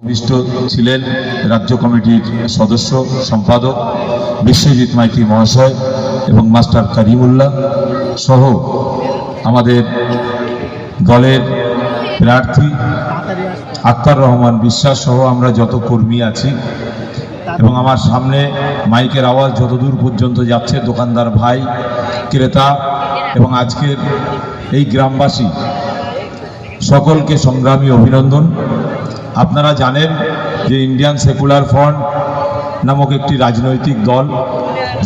উপবিষ্ট ছিলেন রাজ্য কমিটির সদস্য সম্পাদক বিশ্বজিৎ মাইতি মহাশয় এবং মাস্টার কারিমুল্লাহ সহ আমাদের দলের প্রার্থী আক্তার রহমান বিশ্বাস সহ আমরা যত কর্মী আছি এবং আমার সামনে মাইকের আওয়াজ যতদূর পর্যন্ত যাচ্ছে দোকানদার ভাই ক্রেতা এবং আজকের এই গ্রামবাসী সকলকে সংগ্রামী অভিনন্দন। আপনারা জানেন যে ইন্ডিয়ান সেকুলার ফ্রন্ট নামক একটি রাজনৈতিক দল,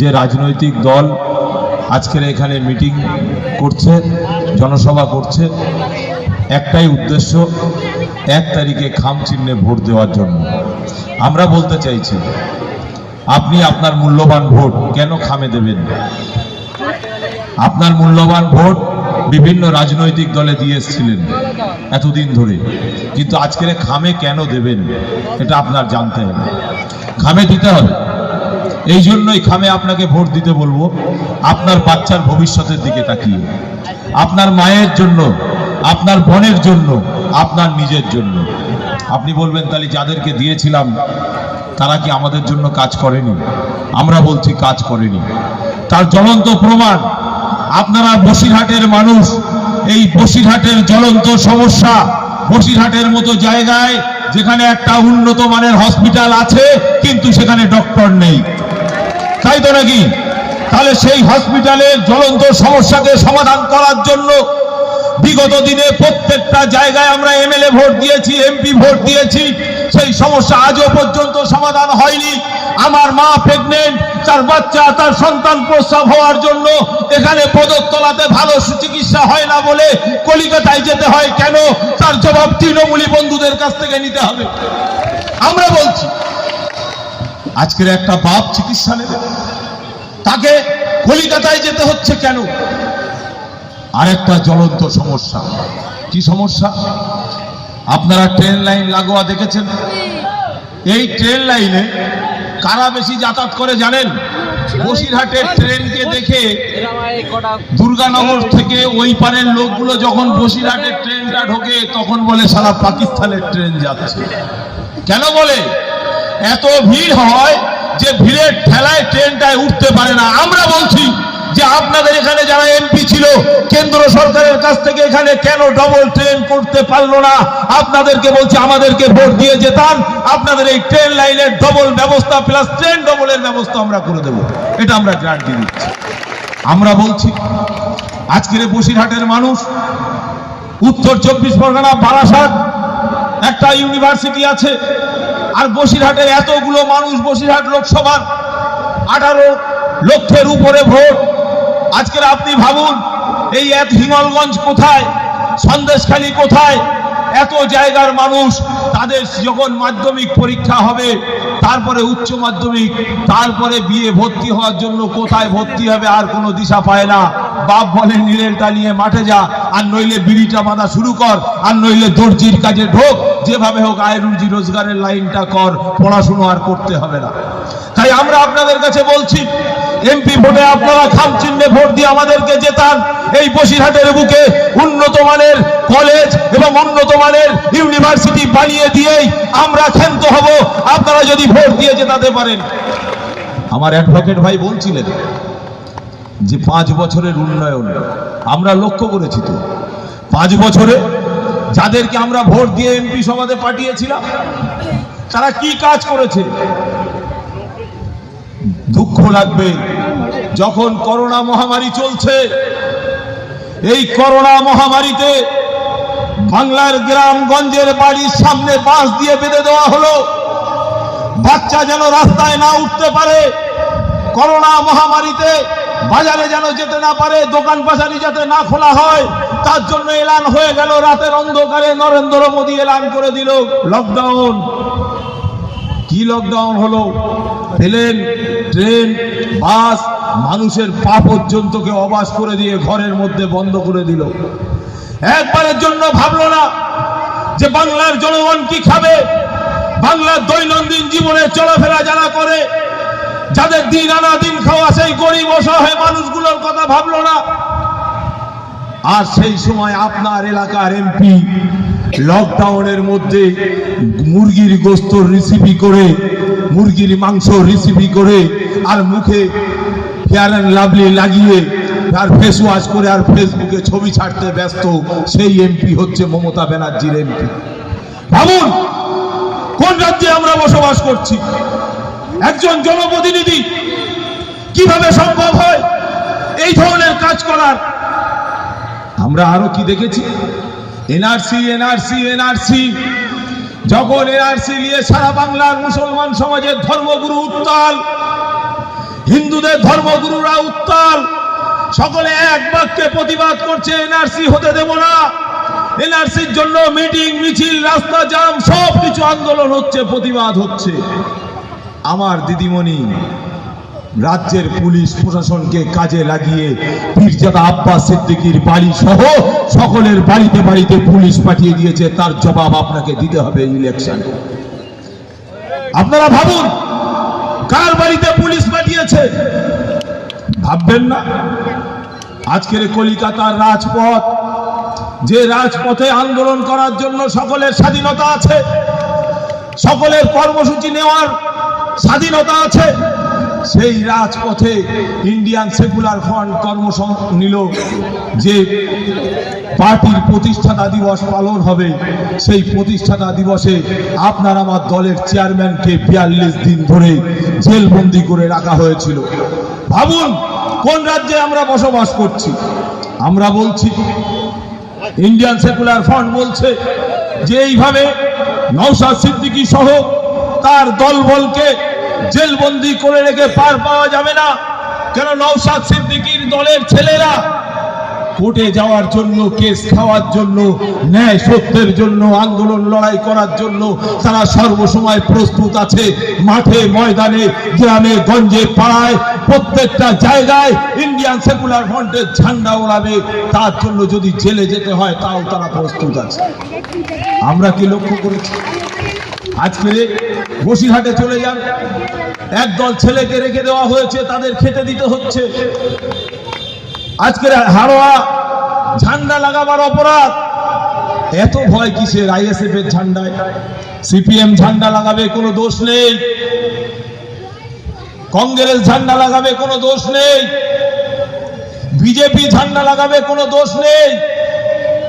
যে রাজনৈতিক দল আজকের এখানে মিটিং করছে, জনসভা করছে, একটাই উদ্দেশ্য 1 তারিখে খাম চিহ্নে ভোট দেওয়ার জন্য। আমরা বলতে চাইছি আপনি আপনার মূল্যবান ভোট কেন খামে দেবেন? আপনার মূল্যবান ভোট বিভিন্ন রাজনৈতিক দলে দিয়ে এসেছিলেন এতদিন ধরে, কিন্তু আজকের খামে কেন দেবেন এটা আপনার জানতে হবে। খামে দিতে হবে, এই জন্যই খামে আপনাকে ভোট দিতে বলবো আপনার বাচ্চার ভবিষ্যতের দিকে তাকিয়ে, আপনার মায়ের জন্য, আপনার বোনের জন্য, আপনার নিজের জন্য। আপনি বলবেন তাহলে যাদেরকে দিয়েছিলাম তারা কি আমাদের জন্য কাজ করেনি? আমরা বলছি কাজ করেনি। তার জ্বলন্ত প্রমাণ আপনারা বসিরহাটের মানুষ। এই বসিরহাটের জ্বলন্ত সমস্যা, বসিরহাটের মতো জায়গায় যেখানে একটা উন্নত মানের হসপিটাল আছে কিন্তু সেখানে ডক্টর নেই, তাই তো নাকি? তাহলে সেই হসপিটালের জ্বলন্ত সমস্যাকে সমাধান করার জন্য বিগত দিনে প্রত্যেকটা জায়গায় আমরা এমএলএ ভোট দিয়েছি, এমপি ভোট দিয়েছি, সেই সমস্যা আজও পর্যন্ত সমাধান হয়নি। আমার মা প্রেগনেন্ট, তার বাচ্চা, তার সন্তান প্রসব হওয়ার জন্য এখানে পদতলাতে ভালো চিকিৎসা হয় না বলে কলিকাতায় যেতে হয় কেন? তার জবাব তৃণমূলী বন্ধুদের কাছ থেকে নিতে হবে। আমরা বলছি আজকের একটা বাপ চিকিৎসা নেবে, তাকে কলিকাতায় যেতে হচ্ছে কেন? আরেকটা জ্বলন্ত সমস্যা, কি সমস্যা? আপনারা ট্রেন লাইন লাগোয়া দেখেছেন। এই ট্রেন লাইনে কারা বেশি যাতায়াত করে জানেন? বসিরহাটের ট্রেনকে দেখে দুর্গানগর থেকে ওই পারের লোকগুলো যখন বসিরহাটের ট্রেনটা ঢোকে তখন বলে সারা পাকিস্তানের ট্রেন যাচ্ছে। কেন বলে? এত ভিড় হয় যে ভিড়ের ঠেলায় ট্রেনটায় উঠতে পারে না। আমরা বলছি যে আপনাদের এখানে যারা এমপি ছিল কেন্দ্র সরকারের কাছ থেকে এখানে কেন ডবল ট্রেন করতে পারলো না? আপনাদেরকে বলছি আমাদেরকে ভোট দিয়ে যেতাম, আপনাদের এই ট্রেন লাইনের ডবল ব্যবস্থা প্লাস ট্রেন ডবলের ব্যবস্থা আমরা করে দেব, এটা আমরা গ্যারান্টি দিচ্ছি। আমরা বলছি আজকের বসিরহাটের মানুষ, উত্তর 24 পরগনা বারাসাত একটা ইউনিভার্সিটি আছে, আর বসিরহাটে এতগুলো মানুষ, বসিরহাট লোকসভার 18 লক্ষের উপরে ভোট। আজকের আপনি ভাবুন এই এক হিঙ্গলগঞ্জ কোথায়, সন্দেশখালী কোথায়, এত জায়গার মানুষ তাদের যখন মাধ্যমিক পরীক্ষা হবে, তারপরে উচ্চ মাধ্যমিক, তারপরে বিয়ে ভর্তি হওয়ার জন্য কোথায় ভর্তি হবে আর কোনো দিশা পায় না। বাপ বলে নীলেরটা নিয়ে মাঠে যা, আর নইলে বিড়িটা বাঁধা শুরু কর, আর নইলে দর্জির কাজে ঢোক, যেভাবে হোক আয় রুজি রোজগারের লাইনটা কর, পড়াশুনো আর করতে হবে না। তাই আমরা আপনাদের কাছে বলছি এমপি ভোটে আপনারা খাম চিহ্নে ভোট দিয়ে আমাদেরকে জেতান। এই বসিরহাটের বুকে উন্নত মানের কলেজ এবং উন্নত মানের ইউনিভার্সিটি বানিয়ে দিয়েই আমরা ক্ষান্ত হব আপনারা যদি ভোট দিয়ে জেতাতে পারেন। আমার অ্যাডভোকেট ভাই বলছিলেন যে 5 বছরের উন্নয়ন আমরা লক্ষ্য করেছি। তো 5 বছরে যাদেরকে আমরা ভোট দিয়ে এমপি সভাতে পাঠিয়েছিলাম তারা কি কাজ করেছে? দুঃখ লাগবে যখন করোনা মহামারী চলছে, এই করোনা মহামারীতে বাংলার গ্রামগঞ্জের বাড়ির সামনে বাঁশ দিয়ে বেঁধে দেওয়া হলো, বাচ্চা যেন রাস্তায় না উঠতে পারে। করোনা মহামারীতে বাজারে যেন যেতে না পারে, দোকান বাজারি যাতে না খোলা হয়, তার জন্য এলান হয়ে গেল। রাতের অন্ধকারে নরেন্দ্র মোদী এলান করে দিল লকডাউন। কি লকডাউন হলো? প্লেন, ট্রেন, বাস, মানুষের পা পর্যন্তকে অবাস করে দিয়ে ঘরের মধ্যে বন্ধ করে দিল। একবারের জন্য ভাবলো না যে বাংলার জনগণ কি খাবে, বাংলার দৈনন্দিন জীবনে চলাফেরা যারা করে, যাদের দিন আনা দিন খাওয়া সেই গরিব অসহায় মানুষগুলোর কথা ভাবলো না। আর সেই সময় আপনার এলাকার এমপি লকডাউনের মধ্যে মুরগির গোস্ত রেসিপি করে, মুরগির মাংস রেসিপি করে, আর মুখে ফেয়ার অ্যান্ড লাভলি লাগিয়ে আর ফেস ওয়াশ করে আর ফেসবুকে ছবি ছাড়তে ব্যস্ত সেই এমপি হচ্ছে মমতা ব্যানার্জির এমপি। ভাবুন কোন রাজ্যে আমরা বসবাস করছি। একজন জনপ্রতিনিধি কিভাবে সম্ভব হয় এই ধরনের কাজ করার? আমরা আরো কি দেখেছি? এনআরসি এনআরসি এনআরসি, যখন এনআরসি নিয়ে সারা বাংলার মুসলমান সমাজের ধর্মগুরু উত্তাল, হিন্দুদের ধর্মগুরুরা উত্তাল, সকলে এক বাক্যে প্রতিবাদ করছে এনআরসি হতে দেব না। এনআরসির জন্য মিটিং মিছিল রাস্তা জাম সব কিছু আন্দোলন হচ্ছে, প্রতিবাদ হচ্ছে। আমার দিদিমণি রাজ্যের পুলিশ প্রশাসনকে কাজে লাগিয়ে পীরজাদা আব্বাস সিদ্দিকীর বাড়ি সহ সকলের বাড়িতে বাড়িতে পুলিশ পাঠিয়ে দিয়েছে। তার জবাব আপনাকে দিতে হবে ইলেকশন। আপনারা ভাবুন কার বাড়িতে পুলিশ পাঠিয়েছে? ভাববেন না? আজকের কলিকাতার রাজপথ, যে রাজপথে আন্দোলন করার জন্য সকলের স্বাধীনতা আছে, সকলের কর্মসূচি নেওয়ার স্বাধীনতা আছে, সেই রাজপথে ইন্ডিয়ান সেকুলার ফ্রন্ট নিল যে পার্টির প্রতিষ্ঠাতা দিবস পালন হবে। সেই প্রতিষ্ঠাতা দিবসে আপনার আমার দলের চেয়ারম্যানকে 42 দিন ধরে জেলবন্দি করে রাখা হয়েছিল। ভাবুন কোন রাজ্যে আমরা বসবাস করছি। আমরা বলছি, ইন্ডিয়ান সেকুলার ফ্রন্ট বলছে যে এইভাবে নওশাদ সিদ্দিকী সহ তার দলবলকে জেলবন্দি করে রেখে পার পাওয়া যাবে না। কেন? নওশাদ সিদ্দিকীর দলের ছেলেরা কোর্টে যাওয়ার জন্য, কেস খাওয়ার জন্য, ন্যায় সত্যের জন্য, আন্দোলন লড়াই করার জন্য তারা সর্বসময় প্রস্তুত আছে। মাঠে ময়দানে, গ্রামে গঞ্জে, পাড়ায়, প্রত্যেকটা জায়গায় ইন্ডিয়ান সেকুলার ফ্রন্টের ঝান্ডা ওড়াবে। তার জন্য যদি জেলে যেতে হয় তাও তারা প্রস্তুত আছে। আমরা কি লক্ষ্য করেছি? আজকে বসিরহাটে চলে যান, একদল ছেলেকে রেখে দেওয়া হয়েছে, তাদের খেতে দিতে হচ্ছে। আজকের হাড়োয়া ঝান্ডা লাগাবার অপরাধ। এত ভয় কিসের? আইএসএফ এর ঝান্ডায় সিপিএম ঝান্ডা লাগাবে, কোনো দোষ নেই। কংগ্রেস ঝান্ডা লাগাবে, কোনো দোষ নেই। বিজেপি ঝান্ডা লাগাবে, কোনো দোষ নেই।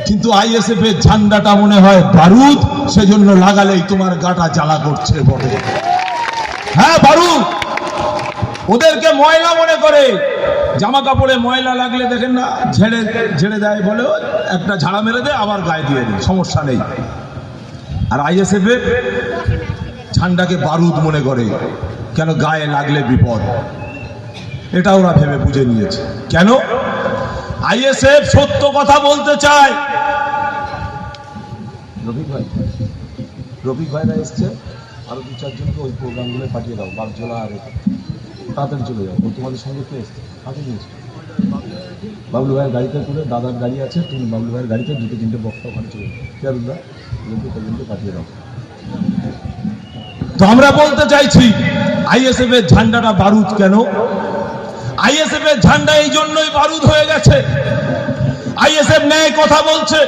কিন্তু আইএসএফ এর ঝান্ডাটা মনে হয় বারুদ, সেজন্য লাগালেই তোমার গাটা জ্বালা করছে বটে। হ্যাঁ বারুদ। ওদেরকে ময়লা মনে করে। জামা কাপড়ে ময়লা লাগলে দেখেন না, ঝেড়ে ঝেড়ে দেয়, বলে একটা ঝাড়া মেরে দেয়, আবার গায়ে দিয়ে দেয়, সমস্যা নেই। আর আইএসএফ এর ঝান্ডাকে বারুদ মনে করে। কেন? গায়ে লাগলে বিপদ। এটা ওরা ভেবে বুঝে নিয়েছে। কেন? আইএসএফ সত্য কথা বলতে চায়। রফিক ভাইরা এসছে, আরো 2-4 জনকে ওই প্রোগ্রামগুলো পাঠিয়ে দাও। বাগজোলা আর তাড়াতাড়ি চলে যাও। তোমাদের সঙ্গে কে এসছে? কাকে নিয়েছো? বাবলু ভাইয়ের গাড়িতে করে, দাদার গাড়ি আছে, তুমি বাবলু ভাইয়ের গাড়িতে 2-3টে বক্তা ওখানে চলে যাও। কেয়ারুল্লাহ লোককে পাঠিয়ে দাও। তো আমরা বলতে চাইছি আইএসএফ এর ঝান্ডাটা বারুদ কেন? আইএসএফ এর ঝান্ডা এই জন্যই বারুদ হয়ে গেছে। আইএসএফ ন্যায় কথা বলছে,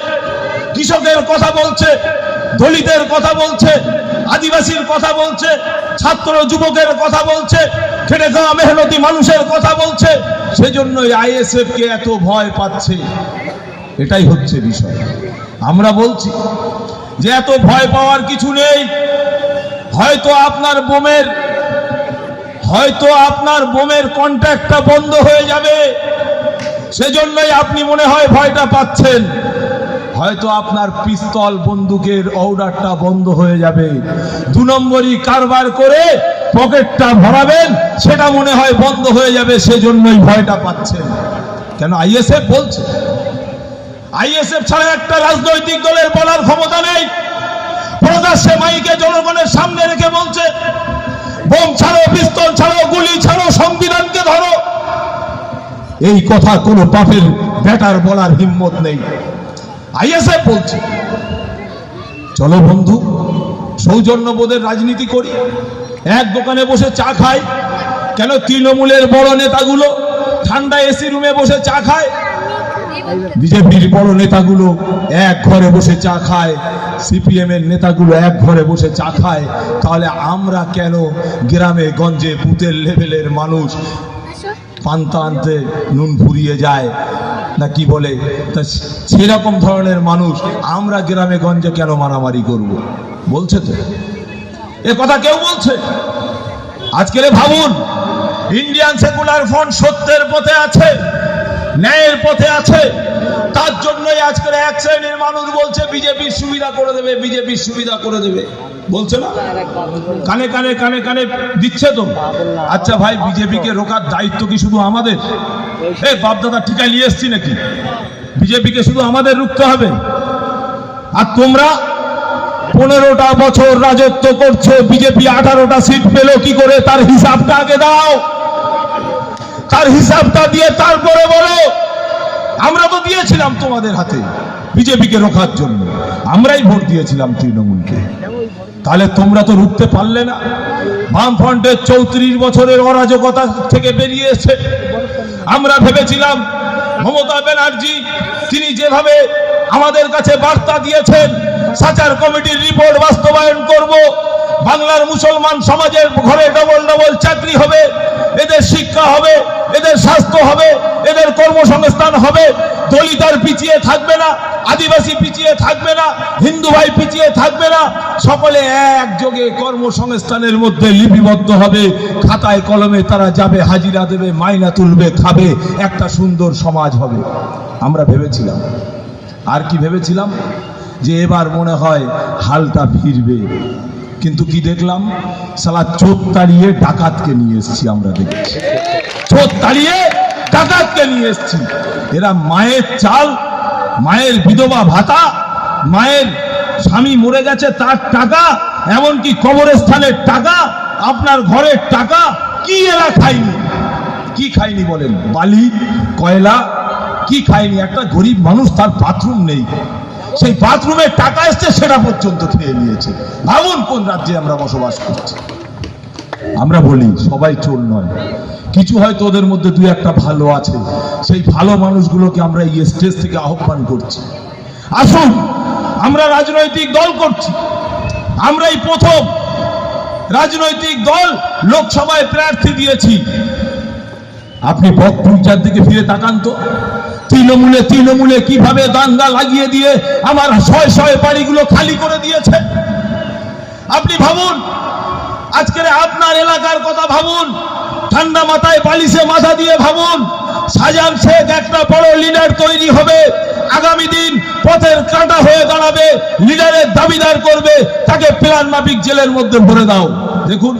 কৃষকের কথা বলছে, দলিতের কথা বলছে, আদিবাসীর কথা বলছে, ছাত্র যুবকের কথা বলছে, খেটে খাওয়া মেহনতি মানুষের কথা বলছে। সেজন্যই আইএসএফ কে এত ভয় পাচ্ছে। এটাই হচ্ছে বিষয়। আমরা বলছি যে এত ভয় পাওয়ার কিছু নেই। হয়তো আপনার বোমের কন্ট্রাক্টটা বন্ধ হয়ে যাবে, সেজন্যই আপনি মনে হয় ভয়টা পাচ্ছেন। হয়তো আপনার পিস্তল বন্দুকের অর্ডারটা বন্ধ হয়ে যাবে, 2 নম্বরই কারবার করে পকেটটা ভরাবেন, সেটা মনে হয় বন্ধ হয়ে যাবে, সেজন্যই ভয়টা পাচ্ছেন। কেন? আইএসএফ বলছে। আইএসএফ ছাড়া একটা রাজনৈতিক দলের বলার ক্ষমতা নেই। প্রকাশ্যে মাইকে জনগণের সামনে রেখে বলছে বোম ছাড়ো, পিস্তল ছাড়ো, গুলি ছাড়ো, সংবিধানকে ধরো। এই কথা কোনো পাপের ব্যাটার বলার হিম্মত নেই। আইএসএফ বলছে চলো বন্ধু সৌজন্যবোধের রাজনীতি করি, এক দোকানে বসে চা খাই। কেন? তৃণমূলের বড় নেতাগুলো ঠান্ডা এসি রুমে বসে চা খায়, বিজেপির বড় নেতাগুলো এক ঘরে বসে চা খায়, সিপিএম এর নেতাগুলো এক ঘরে বসে চা খায়, তাহলে আমরা কেন গ্রামে গঞ্জে বুথের লেভেলের মানুষ পান্তা আনতে নুন ফুরিয়ে যায় না কি বলে, তা সেরকম ধরনের মানুষ আমরা গ্রামে গঞ্জে কেন মারামারি করব? বলছে তো এ কথা কেউ বলছে? আজকে ভাবুন, ইন্ডিয়ান সেকুলার ফ্রন্ট সত্যের পথে আছে, ন্যায়ের পথে আছে, তার জন্যই আজকের এক শ্রেণীর মানুষ বলছে বিজেপির সুবিধা করে দেবে, বিজেপির সুবিধা করে দেবে, বলছে না? কানে কানে কানে কানে দিচ্ছে তো। আচ্ছা ভাই, বিজেপিকে রোকার দায়িত্ব কি শুধু আমাদের? এই বাপদাদা ঠিকায় নিয়ে এসছি নাকি? বিজেপিকে শুধু আমাদের রুখতে হবে? আর তোমরা 15টা বছর রাজত্ব করছো, বিজেপি 18টা সিট পেল কি করে? তার হিসাবটা আগে দাও, তার হিসাবটা দিয়ে তারপরে বলো। আমরা তো দিয়েছিলাম তোমাদের হাতে বিজেপিকে রোখার জন্য, আমরাই ভোট দিয়েছিলাম তৃণমূলকে, তাহলে তোমরা তো রুখতে পারলে না। বামফ্রন্টের 34 বছরের অরাজকতা থেকে বেরিয়ে এসে আমরা ভেবেছিলাম মমতা ব্যানার্জি তিনি যেভাবে আমাদের কাছে বার্তা দিয়েছেন, সাচার কমিটির রিপোর্ট বাস্তবায়ন করব, বাংলার মুসলমান সমাজের ঘরে ডবল ডবল চাকরি হবে, এদের শিক্ষা হবে, এদের স্বাস্থ্য হবে, এদের কর্মসংস্থান হবে, দলিত আর পিছিয়ে থাকবে না, আদিবাসী পিছিয়ে থাকবে না, হিন্দু ভাই পিছিয়ে থাকবে না, সকলে একযোগে কর্মসংস্থানের মধ্যে লিপিবদ্ধ হবে, খাতায় কলমে তারা যাবে, হাজিরা দেবে, মাইনা তুলবে, খাবে, একটা সুন্দর সমাজ হবে। আমরা ভেবেছিলাম, আর কি ভেবেছিলাম, যে এবার মনে হয় হালটা ফিরবে, কিন্তু কি দেখলাম, সালা চোর তাড়িয়ে ডাকাতকে নিয়ে এসেছি। আমরা দেখছি চোর তাড়িয়ে ডাকাতকে নিয়ে এসেছি। এরা মায়ের চাল, মায়ের বিধবা ভাতা, মায়ের স্বামী মরে গেছে তার টাকা, এমনকি কবরস্থানের টাকা, আপনার ঘরের টাকা, কি এরা খায়নি? কি খায়নি বলেন? বালি, কয়লা, কি খায়নি? একটা গরিব মানুষ, তার বাথরুম নেই, সেই বাথরুমের টাকা এসছে সেটা পর্যন্ত খেয়ে নিয়েছে। ভাবুন কোন রাজ্যে আমরা বসবাস করছি। আমরা বলি সবাই চোর নয়, কিছু হয়তো ওদের মধ্যে দুই একটা ভালো আছে, সেই ভালো মানুষগুলোকে আমরা এই স্টেজ থেকে আহ্বান করছি, আসুন আমরা রাজনৈতিক দল করছি, আমরাই প্রথম রাজনৈতিক দল লোকসভায় প্রার্থী দিয়েছি। আপনি বকপুরচার দিকে ফিরে তাকান তো, তৃণমূলে কিভাবে দাঙ্গা লাগিয়ে দিয়ে আমার শয়ে বাড়িগুলো খালি করে দিয়েছে। আপনি ভাবুন, আজকের আপনার এলাকার কথা ভাবুন, ঠান্ডা মাথায় বালিশে মাথা দিয়ে ভাবুন, শাহজাহান শেখ একটা বড় লিডার তৈরি হবে, আগামী দিন পথের কাঁটা হয়ে দাঁড়াবে, লিডারের দাবিদার করবে, তাকে প্ল্যান মাফিক জেলের মধ্যে ভরে দাও। দেখুন,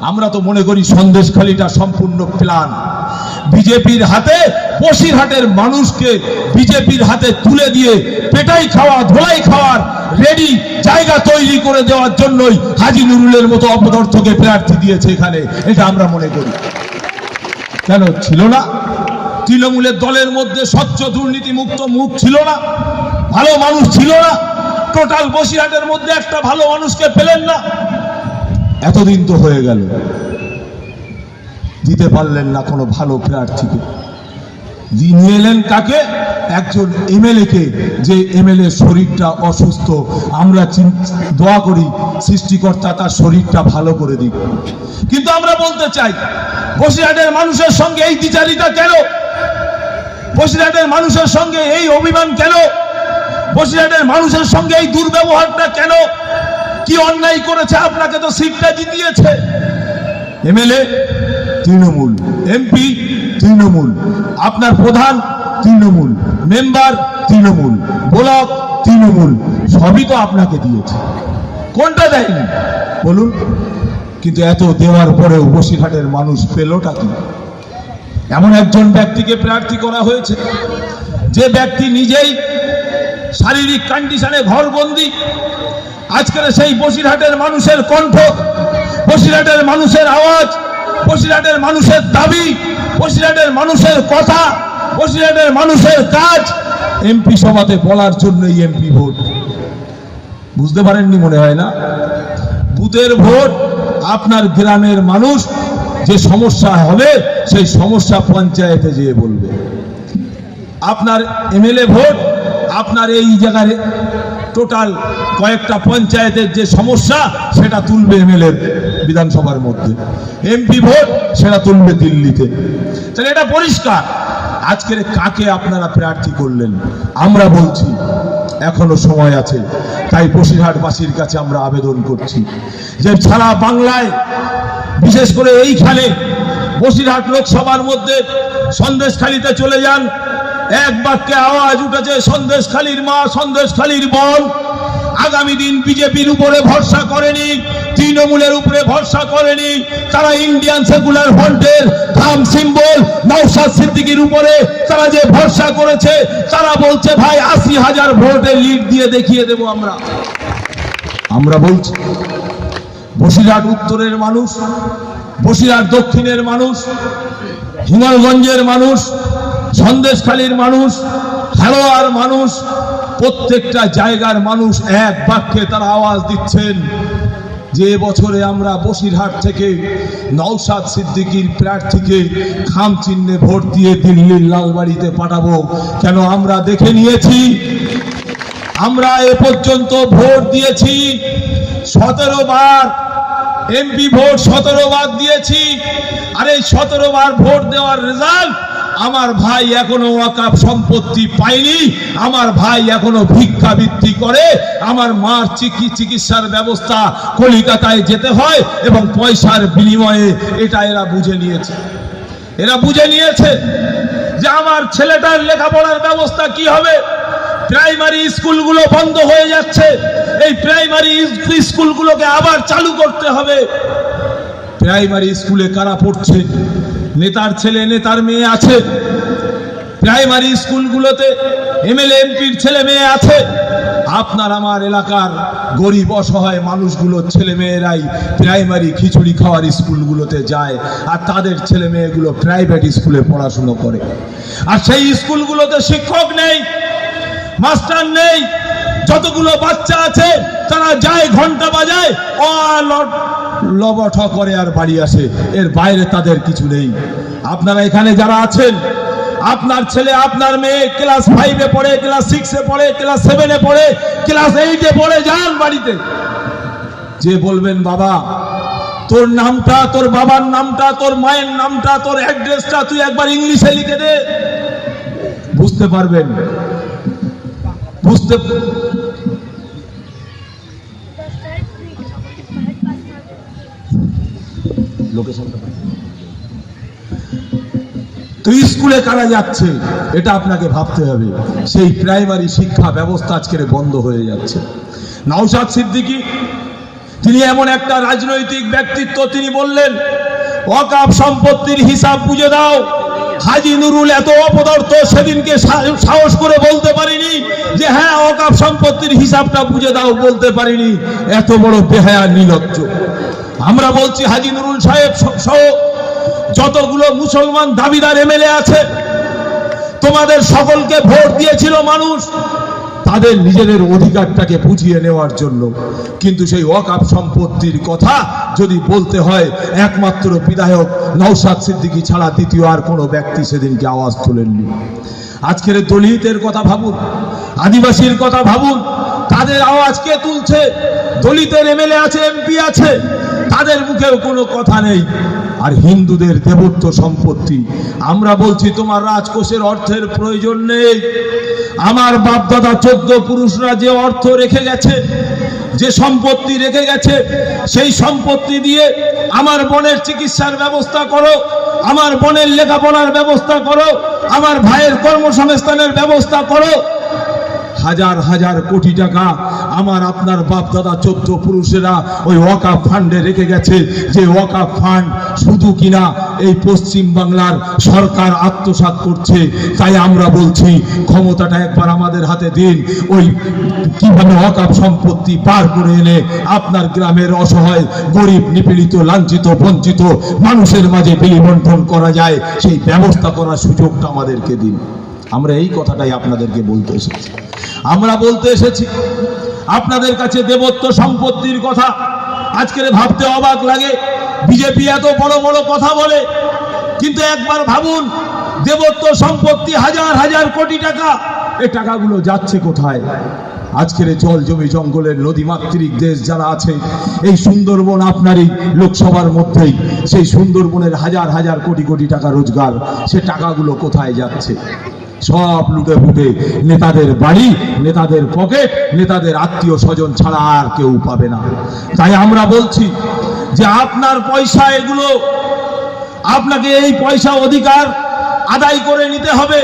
আমরা তো মনে করি সন্দেশখালীটা সম্পূর্ণ প্ল্যান। বিজেপির হাতে, বসিরহাটের মানুষকে বিজেপির হাতে তুলে দিয়ে পেটাই খাওয়া, ধোলাই খাওয়ার রেডি জায়গা তৈরি করে দেওয়ার জন্যই হাজী নুরুলের মতো অপদার্থকে প্রার্থী দিয়েছে এখানে, এটা আমরা মনে করি। কেন ছিল না? তৃণমূলের দলের মধ্যে স্বচ্ছ দুর্নীতি মুক্ত মুখ ছিল না, ভালো মানুষ ছিল না, টোটাল বসিরহাটের মধ্যে একটা ভালো মানুষকে পেলেন না। এতদিন তো হয়ে গেল, দিতে পারলেন না কোনো ভালো প্রার্থীকে। নিয়ে এলেন কাকে? একজন এমএলএ কে, যে এমএলএ শরীরটা অসুস্থ, আমরা দোয়া করি সৃষ্টিকর্তা তার শরীরটা ভালো করে দিক। কিন্তু আমরা বলতে চাই, বসিরহাটের মানুষের সঙ্গে এই দ্বিচারিতা কেন? বসিরহাটের মানুষের সঙ্গে এই অভিমান কেন? বসিরহাটের মানুষের সঙ্গে এই দুর্ব্যবহারটা কেন? কি অন্যায় করেছে? আপনাকে তো সিটটা জিতিয়েছে। এমএলএ তৃণমূল, এমপি তৃণমূল, আপনার প্রধান তৃণমূল, মেম্বার তৃণমূল, ব্লক তৃণমূল, সবই তো আপনাকে দিয়েছে, কোনটা দেয়নি বলুন? কিন্তু এত দেওয়ার পরেও বসিরহাটের মানুষ পেলটা কি? এমন একজন ব্যক্তিকে প্রার্থী করা হয়েছে, যে ব্যক্তি নিজেই শারীরিক কন্ডিশনে ঘরবন্দি। আজকের সেই বসিরহাটের মানুষের কণ্ঠ, বসিরহাটের মানুষের আওয়াজ, বসিরহাটের মানুষের দাবি, বসিরহাটের মানুষের কথা, বসিরহাটের মানুষের কাজ এমপি সভাতে বলার জন্যই এমপি ভোট। বুঝতে পারেননি মনে হয় না? বুথের ভোট, আপনার গ্রামের মানুষ যে সমস্যা হবে সেই সমস্যা পঞ্চায়েতে যেয়ে বলবে। আপনার এমএলএ ভোট, আপনার এই জায়গায় টোটাল কয়েকটা পঞ্চায়েতের যে সমস্যা সেটা তুলবে এমএলএ বিধানসভার মধ্যে, এমপি ভোট সেটা তুলবে দিল্লিতে। তাহলে এটা পরিষ্কার। আজকের কাকে আপনারা প্রার্থী করলেন? আমরা বলছি এখনো সময় আছে, তাই বসিরহাটবাসীর কাছে আমরা আবেদন করছি যে সারা বাংলায়, বিশেষ করে এইখানে বসিরহাট লোকসভার মধ্যে সন্দেশখালীতে চলে যান, এক বাক্যে আওয়াজ উঠেছে সন্দেশখালীর মা, সন্দেশখালীর বোন। আগামী দিন বিজেপির উপরে ভরসা করেনি, তৃণমূলের উপরে ভরসা করেনি, তারা ইন্ডিয়ান সেকুলার ফ্রন্টের থাম সিম্বল নওশাদ সিদ্দিকীর উপরে তারা যে ভরসা করেছে, তারা বলছে ভাই ৮০,০০০ ভোটের লিড দিয়ে দেখিয়ে দেব আমরা বলছি বসিরহাট উত্তরের মানুষ, বসিরহাট দক্ষিণের মানুষ, হিঙ্গলগঞ্জের মানুষ, সন্দেশখালীর মানুষ, হারোয়ার মানুষ, প্রত্যেকটা জায়গার মানুষ এক বাক্যে তারা আওয়াজ দিচ্ছেন যে বছরে আমরা বসিরহাট থেকে নওশাদ সিদ্দিকীর প্রার্থীকে খাম চিহ্নে ভোট দিয়ে দিল্লির লালবাড়িতে পাঠাবো। কেন? আমরা দেখে নিয়েছি, আমরা এ পর্যন্ত ভোট দিয়েছি ১৭ বার, এমপি ভোট ১৭ বার দিয়েছি। আর এই ১৭ বার ভোট দেওয়ার রেজাল্ট, আমার ভাই এখনো ওয়াকফ সম্পত্তি পায়নি, আমার ভাই এখনো ভিক্ষাবৃত্তি করে, আমার মার চিকিৎসার ব্যবস্থা কলিকাতায় যেতে হয় এবং পয়সার বিনিময়ে। এটা এরা বুঝে নিয়েছে, এরা বুঝে নিয়েছে যে আমার ছেলেটার লেখাপড়ার ব্যবস্থা কি হবে। প্রাইমারি স্কুলগুলো বন্ধ হয়ে যাচ্ছে, এই প্রাইমারি স্কুলগুলোকে আবার চালু করতে হবে। প্রাইমারি স্কুলে কারা পড়ছে? নেতার ছেলে নেতার মেয়ে আছে, প্রাইমারি স্কুলগুলোতে এমএলএ এমপির ছেলে মেয়ে আছে। আপনার আমার এলাকার গরিব অসহায় মানুষগুলোর ছেলে মেয়েরাই প্রাইমারি খিচুড়ি খাওয়ার স্কুলগুলোতে যায়, আর তাদের ছেলে মেয়েগুলো প্রাইভেট স্কুলে পড়াশুনো করে। আর সেই স্কুলগুলোতে শিক্ষক নেই, মাস্টার নেই। যতগুলো বাচ্চা আছে তারা যায়, ঘন্টা বাজায়, লবঠ করে আর বাড়ি আসে, এর বাইরে তাদের কিছু নেই। আপনারা এখানে যারা আছেন, আপনার ছেলে আপনার মেয়ে ক্লাস 5-এ পড়ে, ক্লাস 6-এ পড়ে, ক্লাস 7-এ পড়ে, ক্লাস 8-এ পড়ে, যান বাড়িতে, যে বলবেন বাবা তোর নামটা, তোর বাবার নামটা, তোর মায়ের নামটা, তোর অ্যাড্রেসটা তুই একবার ইংলিশে লিখে দে, বুঝতে পারবেন। তো স্কুলে কারা যাচ্ছে এটা আপনাকে ভাবতে হবে। সেই প্রাইমারি শিক্ষা ব্যবস্থা আজকে বন্ধ হয়ে যাচ্ছে। নওশাদ সিদ্দিকী তিনি এমন একটা রাজনৈতিক ব্যক্তিত্ব, তিনি বললেন ওয়াকফ সম্পত্তির হিসাব বুঝে দাও। হাজি নুরুল এত অপদার্থ, সেদিনকে সাহস করে বলতে পারিনি যে হ্যাঁ ওয়াকফ সম্পত্তির হিসাবটা বুঝে দাও, বলতে পারিনি। এত বড় বেহায়া নির্লজ্জ। আমরা বলছি হাজি নুরুল সাহেব সহ যতগুলো মুসলমান দাবিদার এমএলএ আছে, তোমাদের সকলকে ভোট দিয়েছিল মানুষ তাদের নিজেদের অধিকারটাকে বুঝিয়ে নেওয়ার জন্য, কিন্তু সেই ওয়াকফ সম্পত্তির কথা যদি বলতে হয়, একমাত্র বিধায়ক নওশাদ সিদ্দিকী ছাড়া দ্বিতীয় আর কোনো ব্যক্তি সেদিনকে আওয়াজ তোলেননি। আজকের দলিতের কথা ভাবুন, আদিবাসীর কথা ভাবুন, তাদের আওয়াজ কে তুলছে? দলিতের এমএলএ আছে, এমপি আছে, তাদের মুখেও কোনো কথা নেই। আর হিন্দুদের দেবত্ব সম্পত্তি, আমরা বলছি তোমার রাজকোষের অর্থের প্রয়োজন নেই। আমার বাপদাদা 14 পুরুষরা যে অর্থ রেখে গেছে, যে সম্পত্তি রেখে গেছে, সেই সম্পত্তি দিয়ে আমার বোনের চিকিৎসার ব্যবস্থা করো, আমার বোনের লেখাপড়ার ব্যবস্থা করো, আমার ভাইয়ের কর্মসংস্থানের ব্যবস্থা করো। হাজার হাজার কোটি টাকা আমার আপনার বাপ দাদা 14 পুরুষেরা ওই ওয়াকফ ফান্ডে রেখে গেছে, যে ওয়াকফ ফান্ড শুধু কিনা এই পশ্চিম বাংলার সরকার আত্মসাৎ করছে। তাই আমরা বলছি ক্ষমতাটা একবার আমাদের হাতে দিন, ওই কিভাবে ওয়াকফ সম্পত্তি পার করে এনে আপনার গ্রামের অসহায় গরিব নিপীড়িত লাঞ্ছিত বঞ্চিত মানুষের মাঝে বিলিবণ্টন করা যায়, সেই ব্যবস্থা করার সুযোগটা আমাদেরকে দিন। আমরা এই কথাটাই আপনাদেরকে বলতে এসেছি। আমরা বলতে এসেছি আপনাদের কাছে দেবত্ব সম্পত্তির কথা আজকের ভাবতে অবাক লাগে। বিজেপি এত বড় বড় কথা বলে, কিন্তু একবার ভাবুন দেবত্ব সম্পত্তি হাজার হাজার কোটি টাকা, এই টাকাগুলো যাচ্ছে কোথায়? আজকের জল জমি জঙ্গলের নদীমাতৃক দেশ যারা আছে, এই সুন্দরবন আপনারই লোকসভার মধ্যেই, সেই সুন্দরবনের হাজার হাজার কোটি কোটি টাকা রোজগার, সে টাকাগুলো কোথায় যাচ্ছে? সব লুটে ফুটে নেতাদের বাড়ি, নেতাদের পকেট, নেতাদের আত্মীয় স্বজন ছাড়া আর কেউ পাবে না। তাই আমরা বলছি যে আপনার পয়সা এগুলো, আপনাকে এই পয়সা অধিকার আদায় করে নিতে হবে।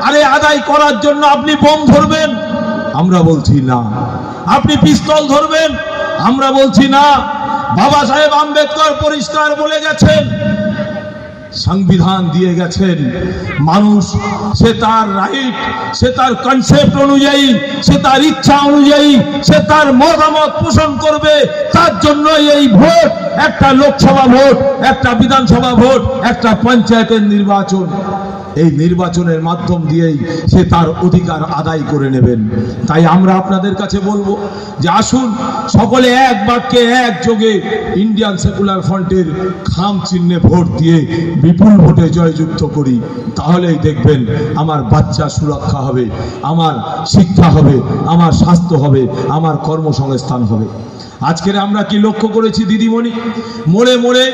আরে আদায় করার জন্য আপনি বোম ধরবেন? আমরা বলছি না। আপনি পিস্তল ধরবেন? আমরা বলছি না। বাবা সাহেব আম্বেদকর পরিষ্কার বলে গেছেন, সংবিধান দিয়ে গেছেন, মানুষ সে তার রাইট, সে তার কনসেপ্ট অনুযায়ী, সে তার ইচ্ছা অনুযায়ী, সে তার মতামত পোষণ করবে। তার জন্য এই ভোট, একটা লোকসভা ভোট, একটা বিধানসভা ভোট, একটা পঞ্চায়েতের নির্বাচন, এই নির্বাচনের মাধ্যম দিয়েই সে তার অধিকার আদায় করে নেবেন। তাই আমরা আপনাদের কাছে বলবো যে আসুন সকলে এক বাক্যে একযোগে ইন্ডিয়ান সেকুলার ফ্রন্টের খাম চিহ্নে ভোট দিয়ে বিপুল ভোটে জয়যুক্ত করি। তাহলেই দেখবেন আমার বাচ্চা সুরক্ষা হবে, আমার শিক্ষা হবে, আমার স্বাস্থ্য হবে, আমার কর্মসংস্থান হবে। আজকের আমরা কি লক্ষ্য করেছি দিদিমণি? মোড়ে মোড়ে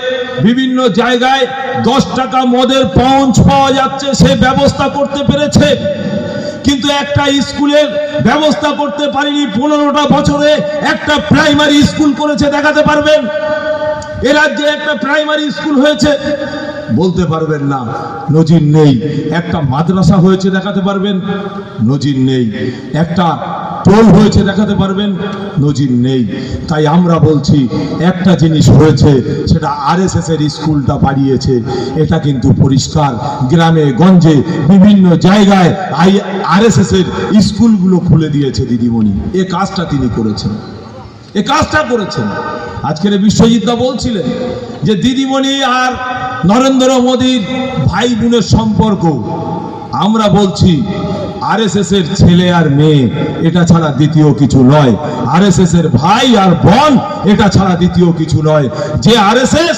বিভিন্ন জায়গায় 10 টাকা মদের পাউচ পাওয়া যাচ্ছে, সে ব্যবস্থা করতে পেরেছে, কিন্তু একটা স্কুলের ব্যবস্থা করতে পারেনি। 15টা বছরে একটা প্রাইমারি স্কুল করেছে, দেখাতে পারবেন? এ রাজ্যে একটা প্রাইমারি স্কুল হয়েছে? বলতে পারবেন না, নজির নেই। একটা মাদ্রাসা হয়েছে, দেখাতে পারবেন? নজির নেই। একটা টোল হয়েছে, দেখাতে পারবেন? নজির নেই। তাই আমরা বলছি একটা জিনিস হয়েছে, সেটা আরএসএস এর স্কুলটা বাড়িয়েছে, এটা কিন্তু পরিষ্কার। গ্রামে গঞ্জে বিভিন্ন জায়গায় আরএসএস এর স্কুলগুলো খুলে দিয়েছে দিদিমণি। এ কাজটা তিনি করেছেন, এ কাজটা করেছেন। আজকের বিশ্বজিৎদা বলছিলেন যে দিদিমণি আর নরেন্দ্র মোদীর ভাই বোনের সম্পর্ক। আমরা বলছি আরএসএস এর ছেলে আর মেয়ে, এটা ছাড়া দ্বিতীয় কিছু নয়। আরএসএস এর ভাই আর বোন, এটা ছাড়া দ্বিতীয় কিছু নয়। যে আরএসএস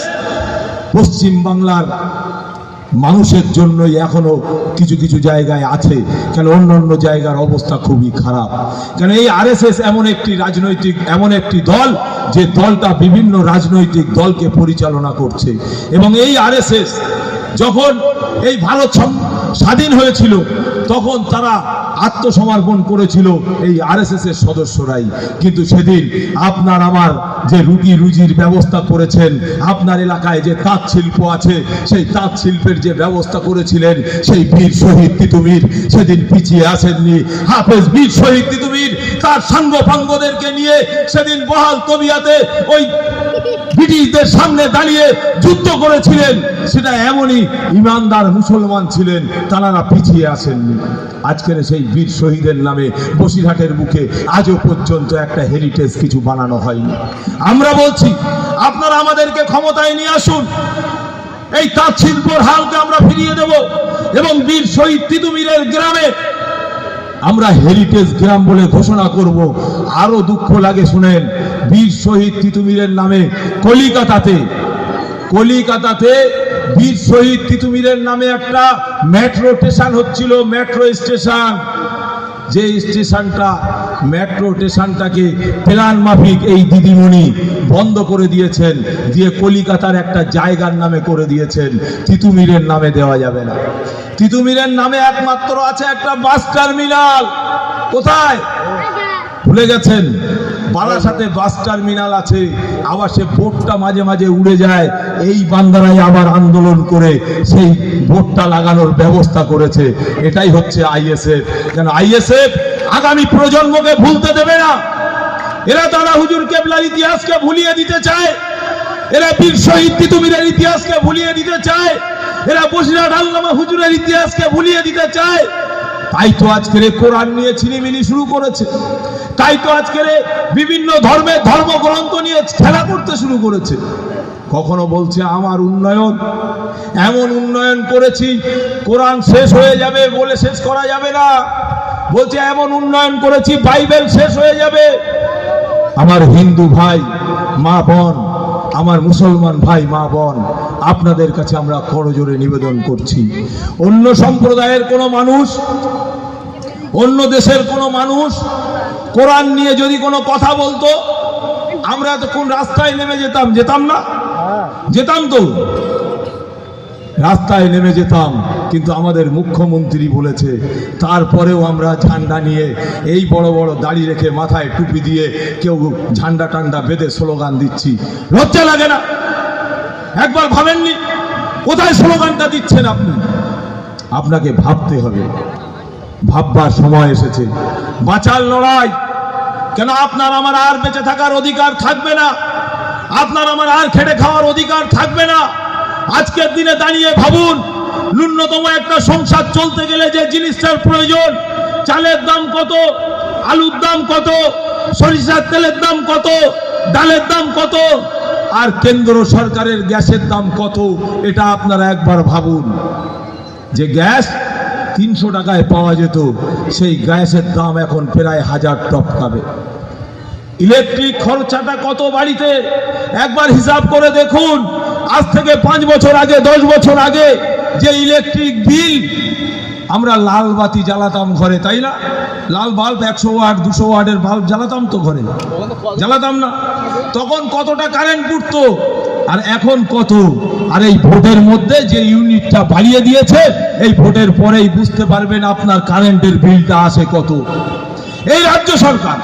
পশ্চিম বাংলার মানুষের জন্যই এখনো কিছু কিছু জায়গায় আছে, কেন অন্য অন্য জায়গার অবস্থা খুবই খারাপ। কেন এই আরএসএস এমন একটি রাজনৈতিক, এমন একটি দল, যে দলটা বিভিন্ন রাজনৈতিক দলকে পরিচালনা করছে। এবং এই আরএসএস যখন এই ভারত স্বাধীন হয়েছিল, তখন তারা আত্মসমর্পণ করেছিল এই আরএসএস এর সদস্যরাই। কিন্তু সেদিন আপনার আমার যে রুটি রুজির ব্যবস্থা করেছেন, আপনার এলাকায় যে তাঁত শিল্প আছে, সেই তাঁত শিল্পের যে ব্যবস্থা করেছিলেন, সেই বীর শহীদ তিতুমির সেদিন পিছিয়ে আসেননি। হাফেজ বীর শহীদ তিতুমির তার সাঙ্গপাঙ্গদেরকে নিয়ে সেদিন বহাল তবিয়াতে ওই ব্রিটিশদের সামনে দাঁড়িয়ে যুদ্ধ করেছিলেন। সেটা এমনই ইমানদার মুসলমান ছিলেন, তারা পিছিয়ে আসেননি। আজকের সেই বীর শহীদের নামে বসিরহাটের বুকে আজও পর্যন্ত একটা হেরিটেজ কিছু বানানো হয়নি। আমরা বলছি আপনারা আমাদেরকে ক্ষমতায় নিয়ে আসুন, এই তাঁত শিল্পের হালকে আমরা ফিরিয়ে দেব, এবং বীর শহীদ তিতুমিরের গ্রামে আমরা হেরিটেজ গ্রাম বলে ঘোষণা করব। আরো দুঃখ লাগে শুনেন, বীর শহীদ তিতুমিরের নামে কলিকাতাতে বীর শহীদ তিতুমিরের নামে একটা মেট্রো স্টেশন হচ্ছিল, মেট্রো স্টেশন। যে স্টেশনটা, মেট্রো স্টেশনটাকে প্ল্যান মাফিক এই দিদিমণি বন্ধ করে দিয়েছেন, দিয়ে কলিকাতার একটা জায়গার নামে করে দিয়েছেন। তিতুমিরের নামে দেওয়া যাবে না। তিতুমিরের নামে একমাত্র আছে একটা বাস টার্মিনাল। কোথায়? ভুলে গেছেন? বারাসাতে বাস টার্মিনাল আছে। আবার সে বোর্ডটা মাঝে মাঝে উড়ে যায়, এই বান্দারাই আবার আন্দোলন করে সেই বোর্ডটা লাগানোর ব্যবস্থা করেছে। এটাই হচ্ছে আইএসএফ। কেন আইএসএফ আগামী প্রজন্মকে ভুলতে দেবে না। এরা তারা হুজুর কেবলার ইতিহাসকে ভুলিয়ে দিতে চায়, এরা বীর শহীদ তিতুমিরের ইতিহাসকে ভুলিয়ে দিতে চায়, এরা বসিরহাট আল্লামা হুজুরের ইতিহাসকে ভুলিয়ে দিতে চায়। তাই তো আজকের কোরআন নিয়ে ছিনিমিনি শুরু করেছে, তাই তো আজকের বিভিন্ন ধর্মের ধর্মগ্রন্থ নিয়ে খেলা করতে শুরু করেছে। কখনো বলছে আমার উন্নয়ন, এমন উন্নয়ন করেছি কোরআন শেষ হয়ে যাবে বলে শেষ করা যাবে না। বলছে এমন উন্নয়ন করেছি বাইবেল শেষ হয়ে যাবে। আমার হিন্দু ভাই মা বোন, আমার মুসলমান ভাই মা বোন, আপনাদের কাছে আমরা করজোড়ে নিবেদন করছি, অন্য সম্প্রদায়ের কোনো মানুষ, অন্য দেশের কোনো মানুষ কোরআন নিয়ে যদি কোনো কথা বলতো, আমরা তো কোন রাস্তায় নেমে যেতাম না? যেতাম তো, রাস্তায় নেমে যেতাম। কিন্তু আমাদের মুখ্যমন্ত্রী বলেছে, তারপরেও আমরা ঝান্ডা নিয়ে এই বড় বড় দাড়ি রেখে মাথায় টুপি দিয়ে কেউ ঝান্ডা টান্ডা বেঁধে স্লোগান দিচ্ছি। লজ্জা লাগে না? একবার ভাবেননি কোথায় স্লোগানটা দিচ্ছেন আপনি? আপনাকে ভাবতে হবে, ভাববার সময় এসেছে। বাঁচার লড়াই, কেন আপনার আমার আর বেঁচে থাকার অধিকার থাকবে না, আপনার আমার আর খেটে খাওয়ার অধিকার থাকবে না। আজকের দিনে দাঁড়িয়ে ভাবুন, ন্যূনতম একটা সংসার চলতে গেলে যে জিনিসটার প্রয়োজন, চালের দাম কত, আলুর দাম কত, সরিষার তেলের দাম কত, ডালের দাম কত, আর কেন্দ্র সরকারের গ্যাসের দাম কত, এটা আপনারা একবার ভাবুন। যে গ্যাস 300 টাকায় পাওয়া যেত, সেই গ্যাসের দাম এখন প্রায় 1000 টপকাবে। ইলেকট্রিক খরচাটা কত বাড়িতে একবার হিসাব করে দেখুন। আজ থেকে 5 বছর আগে, 10 বছর আগে যে ইলেকট্রিক বিল, আমরা লাল বাতি জ্বালাতাম ঘরে, তাই না? লাল বাল্ব 100 ওয়াট 200 ওয়াটের বাল্ব জ্বালাতাম তো ঘরে, জ্বালাতাম না? তখন কতটা কারেন্ট পুড়তো, আর এখন কত? আর এই ভোটের মধ্যে যে ইউনিটটা বাড়িয়ে দিয়েছে, এই ভোটের পরেই বুঝতে পারবেন আপনার কারেন্টের বিলটা আসে কত। এই রাজ্য সরকার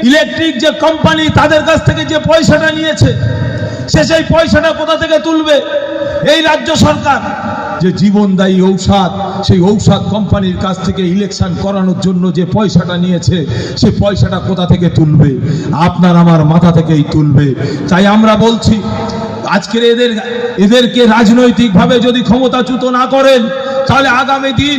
ইলেকট্রিক যে কোম্পানি, তাদের কাছ থেকে যে পয়সাটা নিয়েছে, সেই পয়সাটা কোথা থেকে তুলবে? এই রাজ্য সরকার যে জীবনদায়ী ঔষধ, সেই ঔষধ কোম্পানির কাছ থেকে ইলেকশন করানোর জন্য যে পয়সাটা নিয়েছে, সেই পয়সাটা কোথা থেকে তুলবে? আপনার আমার মাথা থেকেই তুলবে। তাই আমরা বলছি, আজকের এদেরকে রাজনৈতিকভাবে যদি ক্ষমতাচ্যুত না করেন, তাহলে আগামী দিন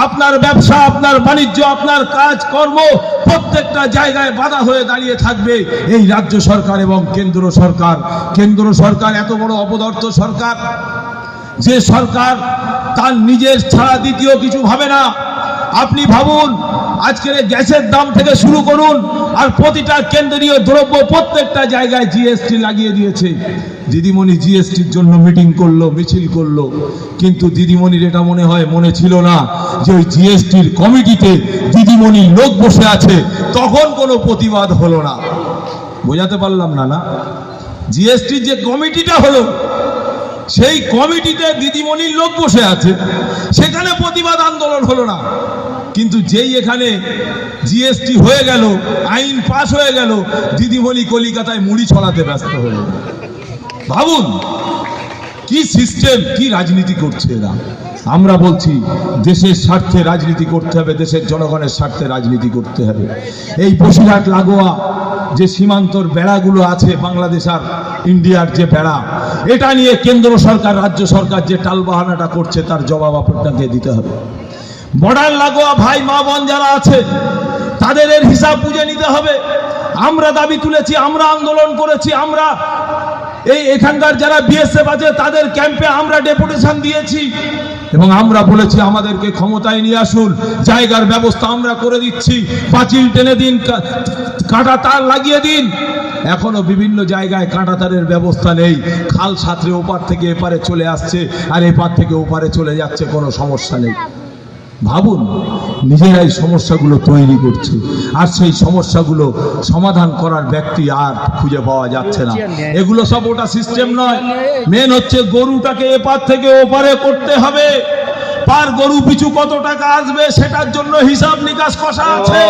আপনার ব্যবসা, আপনার বাণিজ্য, আপনার কাজ কর্ম প্রত্যেকটা জায়গায় বাধা হয়ে দাঁড়িয়ে থাকবে এই রাজ্য সরকার এবং কেন্দ্র সরকার। কেন্দ্র সরকার এত বড় অপদার্থ সরকার, যে সরকার তার নিজের ছাড়া দ্বিতীয় কিছু ভাবে না। আপনি ভাবুন, আজকের গ্যাসের দাম থেকে শুরু করুন, আর প্রতিটা কেন্দ্রীয় দ্রব্য প্রত্যেকটা জায়গায় জিএসটি লাগিয়ে দিয়েছে। দিদিমণি জিএসটির জন্য মিটিং করলো, মিছিল করলো, কিন্তু দিদিমণির এটা মনে ছিল না যে ওই জিএসটির কমিটিতে দিদিমণির লোক বসে আছে, তখন কোনো প্রতিবাদ হলো না। বোঝাতে পারলাম না? না, জিএসটির যে কমিটিটা হলো, সেই কমিটিতে দিদিমণির লোক বসে আছে, সেখানে প্রতিবাদ আন্দোলন হলো না। কিন্তু যেই এখানে জিএসটি হয়ে গেল, আইন পাস হয়ে গেল, দিদিমণি কলিকাতায় মুড়ি ছড়াতে ব্যস্ত হলো। ভাবুন কি সিস্টেম, কি রাজনীতি করছে এরা। আমরা বলছি, দেশের স্বার্থে রাজনীতি করতে হবে, দেশের জনগণের স্বার্থে রাজনীতি করতে হবে। এই বসিরহাট লাগোয়া যে সীমান্তর বেড়াগুলো আছে, বাংলাদেশ আর ইন্ডিয়ার যে বেড়া, এটা নিয়ে কেন্দ্র সরকার, রাজ্য সরকার যে টালবাহানাটা করছে, তার জবাব আপনাকে দিতে হবে। বর্ডার লাগোয়া ভাই মা বোন যারা আছে, তাদের এর হিসাব বুঝে নিতে হবে। আমরা দাবি তুলেছি, আমরা আন্দোলন করেছি, আমরা এখানকার যারা বিএসএফ আছে তাদের ক্যাম্পে আমরা ডেপুটেশন দিয়েছি, এবং আমরা বলেছি আমাদেরকে ক্ষমতায় নিয়ে আসুন, জায়গার ব্যবস্থা আমরা করে দিচ্ছি, পাঁচিল টেনে দিন, কাঁটা তার লাগিয়ে দিন। এখনো বিভিন্ন জায়গায় কাঁটা তারের ব্যবস্থা নেই, খাল সাঁতরে ওপার থেকে এপারে চলে আসছে, আর এপার থেকে ওপারে চলে যাচ্ছে, কোনো সমস্যা নেই। ভাবুন, নিজেরাই সমস্যাগুলো তৈরি করছে, আর সেই সমস্যাগুলো সমাধান করার ব্যক্তি আর খুঁজে পাওয়া যাচ্ছে না। এগুলো সব ওটা সিস্টেম নয়। মেন হচ্ছে গরুটাকে এপার থেকে ওপারে করতে হবে, পার গরু পিছু কত টাকা আসবে সেটার জন্য হিসাব নিকাশ কষা আছে।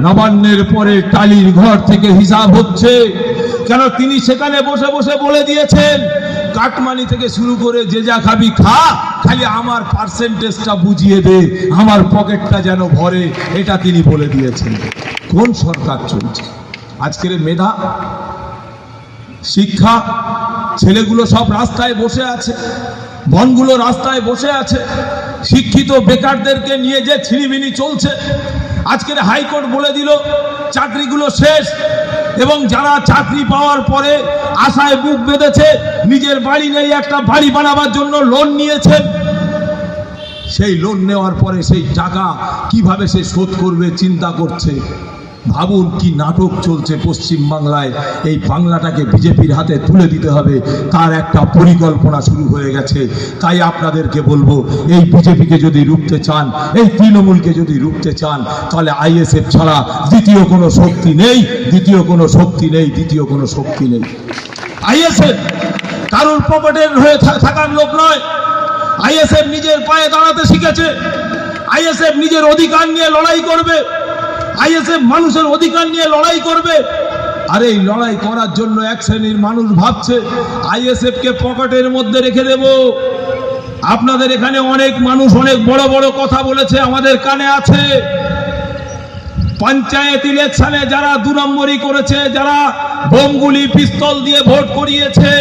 নবান্নের পরে টালির ঘর থেকে হিসাব হচ্ছে, কেন তিনি সেখানে বসে বসে বলে দিয়েছেন, কাটমানি থেকে শুরু করে যে যা খাবি খা, খালি আমার পার্সেন্টেজটা বুঝিয়ে দে, আমার পকেটটা যেন ভরে, এটা তিনি বলে দিয়েছেন। কোন সরকার চলছে? আজকের মেধা, শিক্ষা, ছেলেগুলো সব রাস্তায় বসে আছে, বনগুলো রাস্তায় বসে আছে, শিক্ষিত বেকারদেরকে নিয়ে যে ছিনিমিনি চলছে। আজকের হাইকোর্ট বলে দিল চাকরিগুলো শেষ, এবং যারা চাকরি পাওয়ার পরে আশায় বুক বেঁধেছে, নিজের বাড়ি নেই, একটা বাড়ি বানাবার জন্য লোন নিয়েছেন, সেই লোন নেওয়ার পরে সেই টাকা কিভাবে সে শোধ করবে চিন্তা করছে। ভাবুন কি নাটক চলছে পশ্চিম বাংলায়। এই বাংলাটাকে বিজেপির হাতে তুলে দিতে হবে, তার একটা পরিকল্পনা শুরু হয়ে গেছে। তাই আপনাদেরকে বলবো, এই বিজেপিকে যদি রুখতে চান, এই তৃণমূলকে যদি রুখতে চান, তাহলে আইএসএফ ছাড়া দ্বিতীয় কোনো শক্তি নেই, দ্বিতীয় কোনো শক্তি নেই, দ্বিতীয় কোনো শক্তি নেই। আইএসএফ কারোর পকেটের হয়ে থাকার লোক নয়। আইএসএফ নিজের পায়ে দাঁড়াতে শিখেছে। আইএসএফ নিজের অধিকার নিয়ে লড়াই করবে। আইএসএফ মানুষের অধিকার নিয়ে লড়াই করবে। আর এই লড়াই করার জন্য এক শ্রেণীর মানুষ ভাবছে আইএসএফ কে পকেটের মধ্যে রেখে দেব। আপনাদের এখানে অনেক মানুষ অনেক বড় বড় কথা বলেছে, আমাদের কানে আছে। পঞ্চায়েত ইলেকশনে যারা 2 নম্বরি করেছে, যারা বোমগুলি পিস্তল দিয়ে ভোট করিয়েছে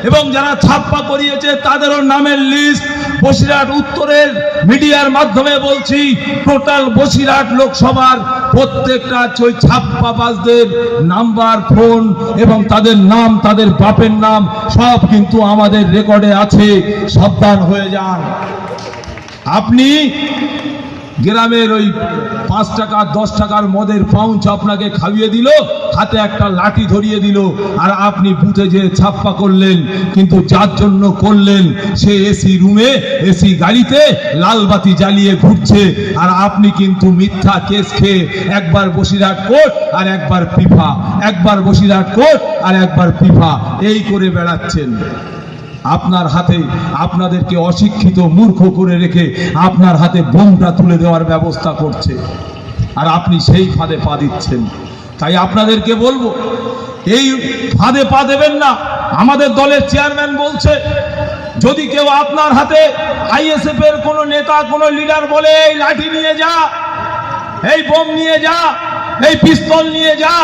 এবং যারা ছাপ্পা করিয়েছে, তাদেরও নামের লিস্ট বসিরহাট উত্তরের মিডিয়ার মাধ্যমে বলছি, টোটাল বসিরহাট লোকসভার প্রত্যেকটা ছাপ্পাবাজদের নাম্বার, ফোন এবং তাদের নাম, তাদের বাপের নাম সব কিন্তু আমাদের রেকর্ডে আছে। সাবধান হয়ে যান। আপনি গ্রামের ওই 5 টাকা 10 টাকার মদের পাউচ আপনাকে খাইয়ে দিল, হাতে একটা লাঠি ধরিয়ে দিল, আর আপনি বুথে যে ছাপ্পা করলেন, কিন্তু যার জন্য করলেন সে এসি রুমে, এসি গাড়িতে লাল বাতি জ্বালিয়ে ঘুরছে, আর আপনি কিন্তু মিথ্যা কেস খেয়ে একবার বসিরহাট কোর্ট আর একবার পিফা, একবার বসিরহাট কোর্ট আর একবার পিফা, এই করে বেড়াচ্ছেন। আপনার হাতে আপনাদেরকে অশিক্ষিত মূর্খ করে রেখে আপনার হাতে বোমটা তুলে দেওয়ার ব্যবস্থা করছে, আর আপনি সেই ফাঁদে পা দিচ্ছেন। তাই আপনাদেরকে বলবো, এই ফাঁদে পা দেবেন না। আমাদের দলের চেয়ারম্যান বলছে, যদি কেউ আপনার হাতে আইএসএফ এর কোনো নেতা, কোনো লিডার বলে এই লাঠি নিয়ে যা, এই বোম নিয়ে যা, এই পিস্তল নিয়ে যা,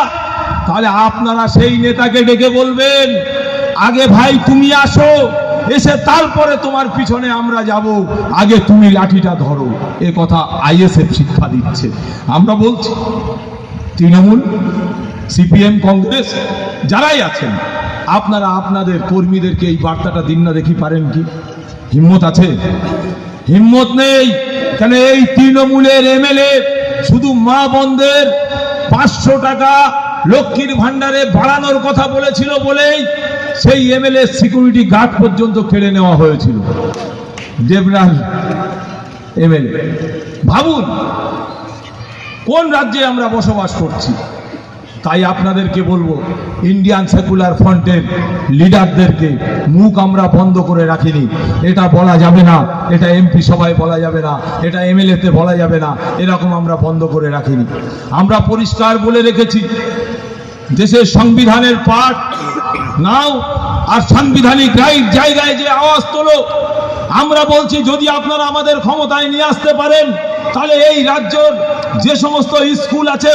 তাহলে আপনারা সেই নেতাকে ডেকে বলবেন, আগে ভাই তুমি আসো, এসে তারপরে তোমার পিছনে আমরা যাব, আগে তুমি লাঠিটা ধরো। এ কথা আইএসএফ শিক্ষা দিচ্ছে। আমরা বলছি, তৃণমূল, সিপিএম, কংগ্রেস যারাই আছেন, আপনারা আপনাদের কর্মীদেরকে এই বার্তাটা দিন না, দেখি পারেন কি? হিম্মত আছে? হিম্মত নেই। কেন এই তৃণমূলের এমএলএ শুধু মা বোনদের 500 টাকা লক্ষ্মীর ভান্ডারে বাড়ানোর কথা বলেছিল বলেই সেই এমএলএ সিকিউরিটি গার্ড পর্যন্ত কেড়ে নেওয়া হয়েছিল, দেবরাজ এমএলএ। ভাবুন কোন রাজ্যে আমরা বসবাস করছি। তাই আপনাদেরকে বলবো, ইন্ডিয়ান সেকুলার ফ্রন্টের লিডারদেরকে মুখ আমরা বন্ধ করে রাখিনি। এটা বলা যাবে না, এটা এমপি সভায় বলা যাবে না, এটা এমএলএতে বলা যাবে না, এরকম আমরা বন্ধ করে রাখিনি। আমরা পরিষ্কার বলে রেখেছি, দেশের সংবিধানের পাঠ নাও আর সাংবিধানিক রাইট জায়গায় যে আওয়াজ তোলো। আমরা বলছি, যদি আপনারা আমাদের ক্ষমতায় নিয়ে আসতে পারেন, তাহলে এই রাজ্যের যে সমস্ত স্কুল আছে